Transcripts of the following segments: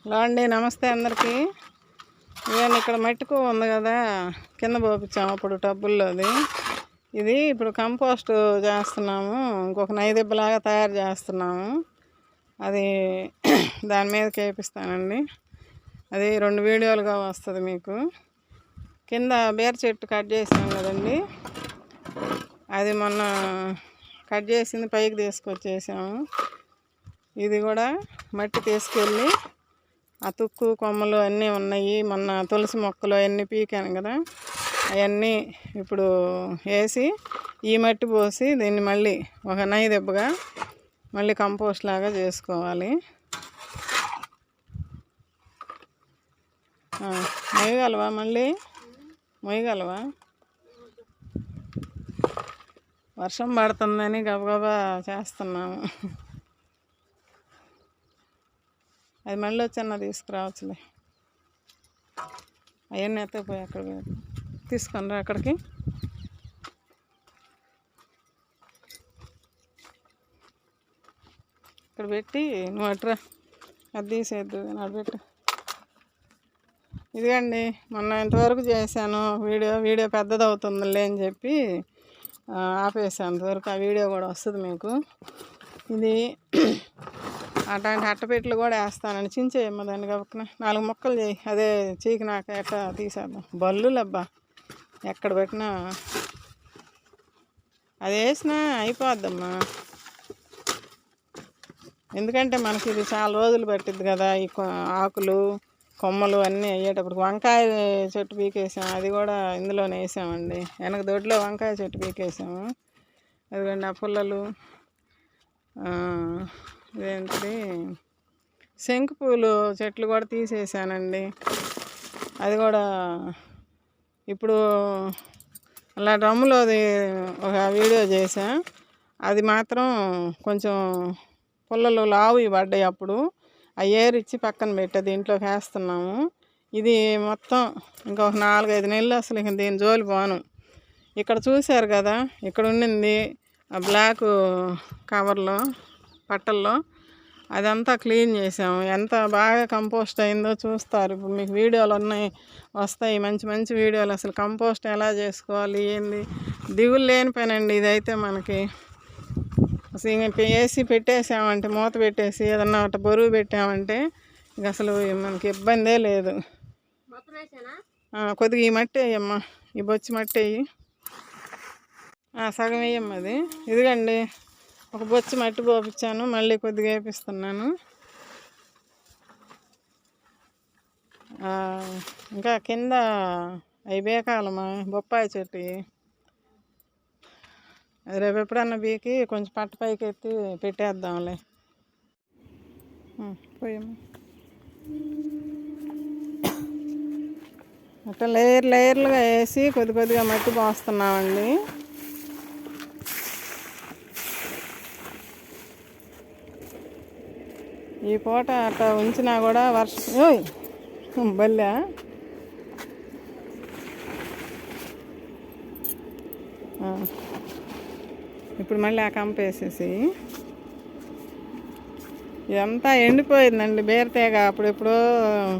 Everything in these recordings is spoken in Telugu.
హలో అండి, నమస్తే అందరికీ. ఇవన్నీ ఇక్కడ మట్టుకు ఉంది కదా, కింద పోపించాము అప్పుడు టబ్బుల్లోది. ఇది ఇప్పుడు కంపోస్ట్ చేస్తున్నాము, ఇంకొక నైదిబ్బలాగా తయారు చేస్తున్నాము. అది దాని మీద కేపిస్తానండి. అది 2 వీడియోలుగా వస్తుంది మీకు. కింద బీర చెట్టు కట్ చేసాం కదండి, అది మొన్న కట్ చేసింది పైకి తీసుకొచ్చేసాము. ఇది కూడా మట్టి తీసుకెళ్ళి ఆ తుక్కు కొమ్మలు అన్నీ ఉన్నాయి. మొన్న తులసి మొక్కలు అవన్నీ పీకాను కదా, అవన్నీ ఇప్పుడు వేసి ఈ మట్టి పోసి దీన్ని మళ్ళీ ఒక నైదెబ్బగా మళ్ళీ కంపోస్ట్ లాగా చేసుకోవాలి. మొయ్యగలవా? మళ్ళీ మొయ్యగలవా? వర్షం పడుతుందని గబగబా చేస్తున్నాము. అది మళ్ళీ వచ్చన్న తీసుకురావచ్చులే. అవన్నీ ఎత్తపోయి అక్కడ తీసుకొని రా అక్కడికి. ఇక్కడ పెట్టి నువ్వు అట్రా, అది తీసేద్దు అటు పెట్టు. ఇదిగండి, మొన్న ఇంతవరకు చేశాను వీడియో పెద్దది అవుతుందిలే అని చెప్పి ఆపేసాను. అంతవరకు ఆ వీడియో కూడా వస్తుంది మీకు. ఇది అట్లాంటి అట్టపెట్టెలు కూడా వేస్తానండి. చించేయమ్మ దాన్ని గబుక్కున 4 ముక్కలు చేయి. అదే చీకినాక ఎట్లా తీసేద్దాం. బల్లులబ్బా ఎక్కడ పెట్టినా అది వేసినా అయిపోద్దమ్మా. ఎందుకంటే మనకి ఇది చాలా రోజులు పట్టిద్ది కదా, ఈ ఆకులు కొమ్మలు అన్నీ అయ్యేటప్పుడు. వంకాయ చెట్టు పీకేసాము, అది కూడా ఇందులోనే వేసామండి. వెనక దొడ్లో వంకాయ చెట్టు పీకేసాము. అదిగండి ఆ పుల్లలు. ఇదేంటిది, శంకు పూలు చెట్లు కూడా తీసేసానండి. అది కూడా ఇప్పుడు అలా డ్రమ్ములోది ఒక వీడియో చేసా. అది మాత్రం కొంచెం పుల్లలు లావు పడ్డాయి. అప్పుడు ఆ ఏరిచ్చి పక్కన పెట్టా, దీంట్లోకి వేస్తున్నాము. ఇది మొత్తం ఇంకొక 4-5 నెలలు అసలు ఇంక దీని జోలి పోను. ఇక్కడ చూశారు కదా, ఇక్కడ ఉండింది ఆ బ్లాక్ కవర్లో పట్టల్లో, అదంతా క్లీన్ చేసాము. ఎంత బాగా కంపోస్ట్ అయిందో చూస్తారు. ఇప్పుడు మీకు వీడియోలు వస్తాయి, మంచి మంచి వీడియోలు. అసలు కంపోస్ట్ ఎలా చేసుకోవాలి ఏంది దిగులు లేని పనండి ఇదైతే మనకి. అసలు ఇంక వేసి పెట్టేసామంటే, మూత పెట్టేసి ఏదన్నా ఒకటి బరువు పెట్టామంటే ఇంక అసలు మనకి ఇబ్బందే లేదు. కొద్దిగా ఈ మట్టి వేయమ్మా, ఈ బొచ్చి మట్టి వేయి. సగం వేయమ్మా. అది ఇదిగండి, ఒక బొచ్చి మట్టి పోపించాను, మళ్ళీ కొద్దిగా వేపిస్తున్నాను. ఇంకా కింద అవి బేకాలమ్మా, బొప్పాయి చెట్టు. అది రేపు ఎప్పుడన్నా బీకి కొంచెం పట్ట పైకి ఎత్తి పెట్టేద్దాంలే. పోయమ్మా. అట్లా లేయర్లుగా వేసి కొద్దిగా మట్టి పోస్తున్నామండి. ఈ పూట అట్లా ఉంచినా కూడా వర్షం బల్లా ఇప్పుడు మళ్ళీ ఆ కంప వేసేసి. ఇదంతా ఎండిపోయిందండి బీరతీగ. అప్పుడెప్పుడో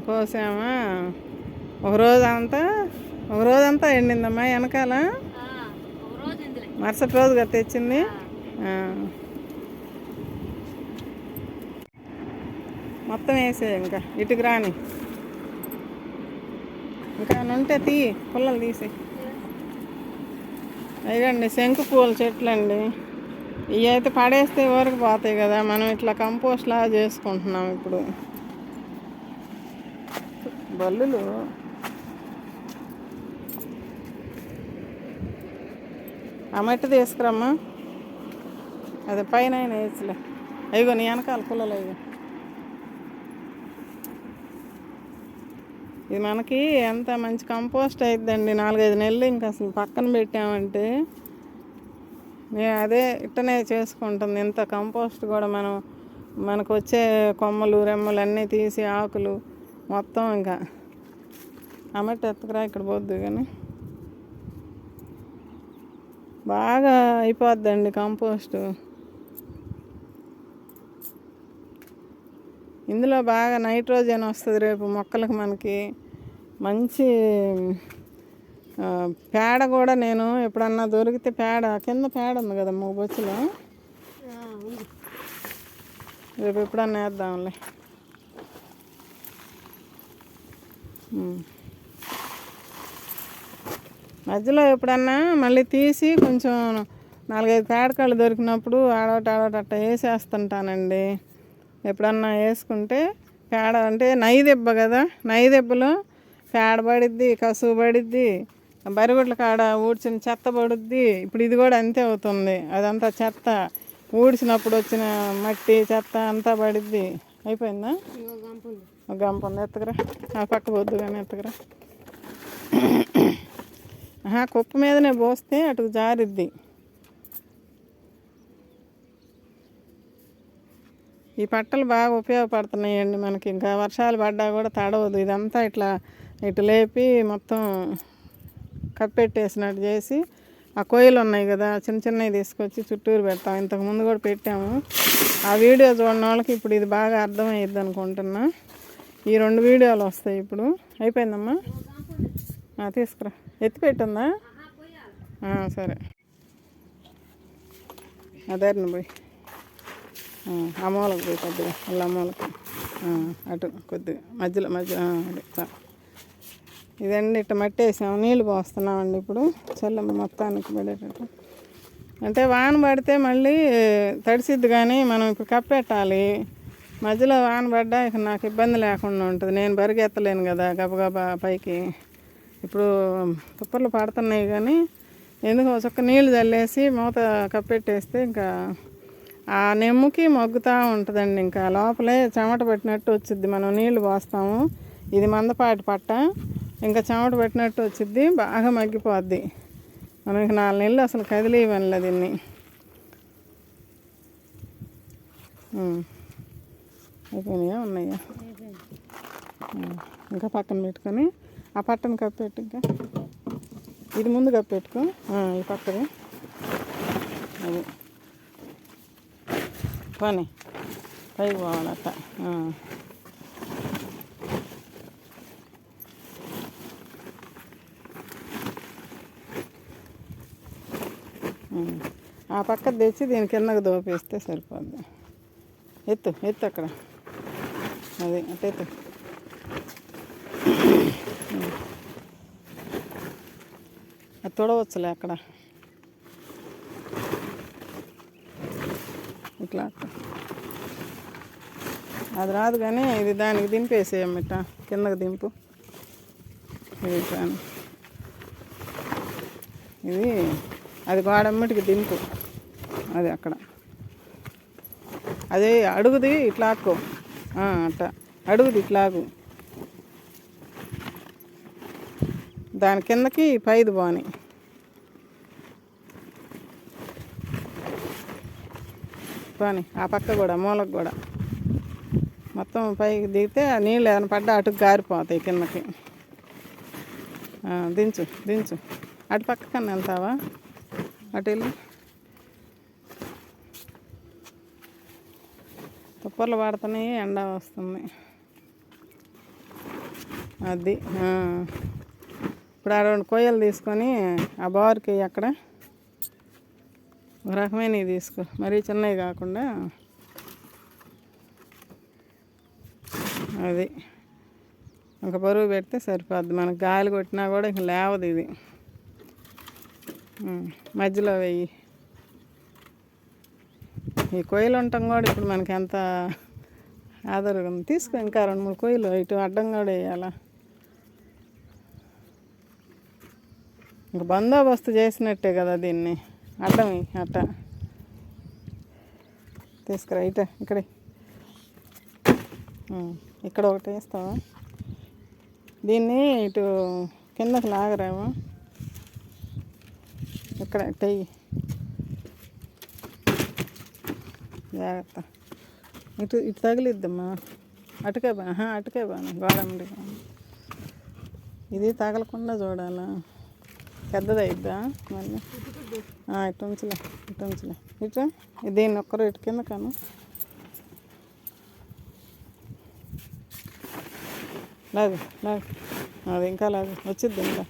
కోసామా, ఒక రోజంతా ఎండిందమ్మా. వెనకాల మరుసటి రోజుగా తెచ్చింది. మొత్తం వేసే, ఇంకా ఇటుకు రాని, ఇంకా ఉంటే పుల్లలు తీసి. అయ్యండి శంకు పూల చెట్లు అండి. ఇవి అయితే పడేస్తే ఊరికి పోతాయి కదా, మనం ఇట్లా కంపోస్ట్ లాగా చేసుకుంటున్నాం ఇప్పుడు. బల్లులు ఆ మట్టి తీసుకురమ్మా, అది పైన వేయచ్చులే. అయ్యో నీ వెనకాల పుల్లలు అయ్యో. ఇది మనకి ఎంత మంచి కంపోస్ట్ అయిద్దండి. 4-5 నెలలు ఇంకా అసలు పక్కన పెట్టామంటే మేము అదే ఇట్టనే చేసుకుంటుంది. ఇంత కంపోస్ట్ కూడా మనకు వచ్చే కొమ్మలు రెమ్మలు అన్నీ తీసి ఆకులు మొత్తం ఇంకా అమ్మటి ఎత్తుకురా, ఇక్కడ పోద్దు కానీ బాగా అయిపోద్దండి కంపోస్టు. ఇందులో బాగా నైట్రోజన్ వస్తుంది రేపు మొక్కలకు మనకి మంచి పేడ కూడా నేను ఎప్పుడన్నా దొరికితే పేడ కింద పేడ ఉంది కదా బొచ్చులో రేపు ఎప్పుడన్నా వేద్దాంలే. మధ్యలో ఎప్పుడన్నా మళ్ళీ తీసి కొంచెం 4-5 పేడకాళ్ళు దొరికినప్పుడు ఆడోటి అట్ట వేసేస్తుంటానండి. ఎప్పుడన్నా వేసుకుంటే పేడ అంటే నైదెబ్బ కదా, నైదెబ్బలో పేడ పడిద్ది, కసువు పడిద్ది, బరిగొడ్ల కాడ ఊడ్చిన చెత్త పడుద్ది. ఇప్పుడు ఇది కూడా అంతే అవుతుంది. అదంతా చెత్త ఊడ్చినప్పుడు వచ్చిన మట్టి చెత్త అంతా పడిద్ది. అయిపోయిందా? ఒక గంప ఉంది, ఎత్తకరా. ఆ పక్క వద్దు కానీ ఎత్తకరా. కుప్ప మీదనే పోస్తే అటు జారిద్ది. ఈ పట్టలు బాగా ఉపయోగపడుతున్నాయండి మనకి. ఇంకా వర్షాలు పడ్డా కూడా తడవదు. ఇదంతా ఇటు లేపి మొత్తం కప్పెట్టేసినట్టు చేసి ఆ కొయ్యలు ఉన్నాయి కదా చిన్న చిన్నవి తీసుకొచ్చి చుట్టూరు పెడతాం. ఇంతకుముందు కూడా పెట్టాము. ఆ వీడియో చూడని వాళ్ళకి ఇప్పుడు ఇది బాగా అర్థమయ్యిద్ది అనుకుంటున్నా. ఈ 2 వీడియోలు వస్తాయి ఇప్పుడు. అయిపోయిందమ్మా, తీసుకురా. ఎత్తి పెట్టిందా? సరే, అదేరిని పోయి ఆ మూలకు పోయి కొద్దిగా అలా మూలకి అటు కొద్దిగా మధ్యలో అదే. ఇదండి ఇట్లా మట్టి వేసాము, నీళ్ళు పోస్తున్నామండి ఇప్పుడు చల్లమ్మ మొత్తానికి పడేటట్టు. అంటే వాన పడితే మళ్ళీ తడిసిద్ది కానీ మనం ఇప్పుడు కప్పెట్టాలి. మధ్యలో వాన పడ్డా ఇక నాకు ఇబ్బంది లేకుండా ఉంటుంది. నేను బరిగెత్తలేను కదా గబగబా పైకి. ఇప్పుడు తుప్పర్లు పడుతున్నాయి కానీ ఎందుకు ఒక నీళ్ళు చల్లేసి మూత కప్పెట్టేస్తే ఇంకా ఆ నెమ్ముకి మగ్గుతూ ఉంటుందండి. ఇంకా లోపలే చెమట పట్టినట్టు వచ్చిద్ది. మనం నీళ్లు పోస్తాము, ఇది మందపాటి పట్ట, ఇంకా చెమట పట్టినట్టు వచ్చిద్ది, బాగా మగ్గిపోద్ది. మనం ఇక 4 నెలలు అసలు కదిలివ్వనులే దీన్ని. అయిపోయినాయా? ఉన్నాయా? ఇంకా పక్కన పెట్టుకొని ఆ పట్టను కప్పెట్టు. ఇంకా ఇది ముందు కప్పెట్టుకో, ఈ పక్కది అది పని పైకి పోవాలట. ఆ పక్క తెచ్చి దీని కిందకు దోపేస్తే సరిపోద్ది. ఎత్తు అక్కడ, అది అట్ట ఎత్తు. అది తొడవచ్చులే అక్కడ, ఇట్లా అది రాదు కానీ ఇది దానికి దింపేసేయమ్మిట, కిందకి దింపు. ఇది కానీ ఇది అది గోడమ్మటికి దింపు, అది అక్కడ అదే అడుగుది ఇట్లాక్కో, అట్ట అడుగుది ఇట్లాగు, దాని కిందకి పైది పోని. పోని ఆ పక్క కూడా మూలకు కూడా మొత్తం పైకి దిగితే ఆ నీళ్ళు ఏమైనా పడ్డా అటుకు గారిపోతాయి కిందకి. దించు అటు పక్క కన్నా వెళ్తావా? అటు వెళ్ళి తుప్పర్లు పడుతున్నాయి, ఎండ వస్తుంది. అది ఇప్పుడు ఆ 2 కొయ్యలు తీసుకొని ఆ బారుకి అక్కడ ఒక రకమైనవి తీసుకో, మరీ చిన్నవి కాకుండా. అది ఇంకా బరువు పెడితే సరిపోద్ది. మనకు గాలి కొట్టినా కూడా ఇంక లేవదు ఇది. మధ్యలో వెయ్యి. ఈ కొయ్యలు ఉండటం కూడా ఇప్పుడు మనకి ఎంత ఆధారంగా ఉంది. తీసుకో, ఇంకా 2-3 కొయ్యలు ఇటు అడ్డం కూడా వేయాలా. ఇంక బందోబస్తు చేసినట్టే కదా దీన్ని. అడ్డం అట్ట తీసుకురా. ఇక్కడ ఇక్కడ ఒకటి వేస్తావా? దీన్ని ఇటు కిందకి లాగరేమో. ఇక్కడ టెయ్యి జాగ్రత్త. ఇటు తగిలిద్దమ్మా. అటుకే బాను గోడమ్మడి. ఇది తగలకుండా చూడాలా. పెద్దది అయిద్దా మళ్ళీ? ఇటు ఉంచలే ఇటు దీన్ని ఒక్కరు ఇటు కింద కాను. లాగు లాగు, అది ఇంకా లాగు, వచ్చిద్ది ఇంకా.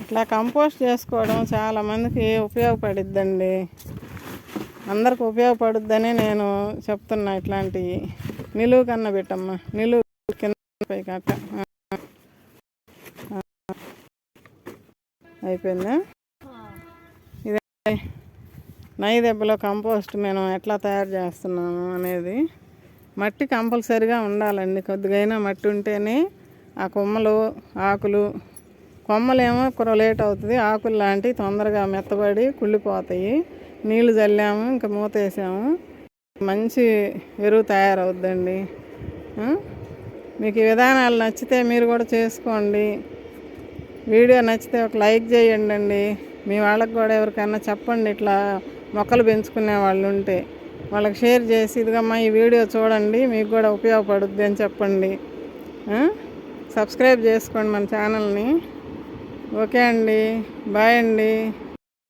ఇట్లా కంపోస్ట్ చేసుకోవడం చాలామందికి ఉపయోగపడిద్దండి. అందరికి ఉపయోగపడుద్దని నేను చెప్తున్నా. ఇట్లాంటివి నిలువు కన్నా పెట్టమ్మా, నిలువు కింద పైకి అట్లా. అయిపోయిందా? ఇదే నై దెబ్బలో కంపోస్ట్ మేము ఎట్లా తయారు చేస్తున్నాము అనేది. మట్టి కంపల్సరిగా ఉండాలండి. కొద్దిగైనా మట్టి ఉంటేనే ఆ కొమ్మలు, ఆకులు, కొమ్మలేమో లేట్ అవుతుంది, ఆకులు లాంటివి తొందరగా మెత్తబడి కుళ్ళిపోతాయి. నీళ్లు చల్లాము, ఇంకా మూత వేసాము, మంచి ఎరువు తయారవుద్దండి. మీకు ఈ విధానాలు నచ్చితే మీరు కూడా చేసుకోండి. వీడియో నచ్చితే ఒక లైక్ చేయండి అండి. మీ వాళ్ళకి కూడా ఎవరికైనా చెప్పండి, ఇట్లా మొక్కలు పెంచుకునే వాళ్ళు ఉంటే వాళ్ళకి షేర్ చేసి, ఇదిగమ్మా ఈ వీడియో చూడండి, మీకు కూడా ఉపయోగపడుద్ది అని చెప్పండి. సబ్స్క్రైబ్ చేసుకోండి మన ఛానల్ని. ఓకే అండి, బాయ్ అండి.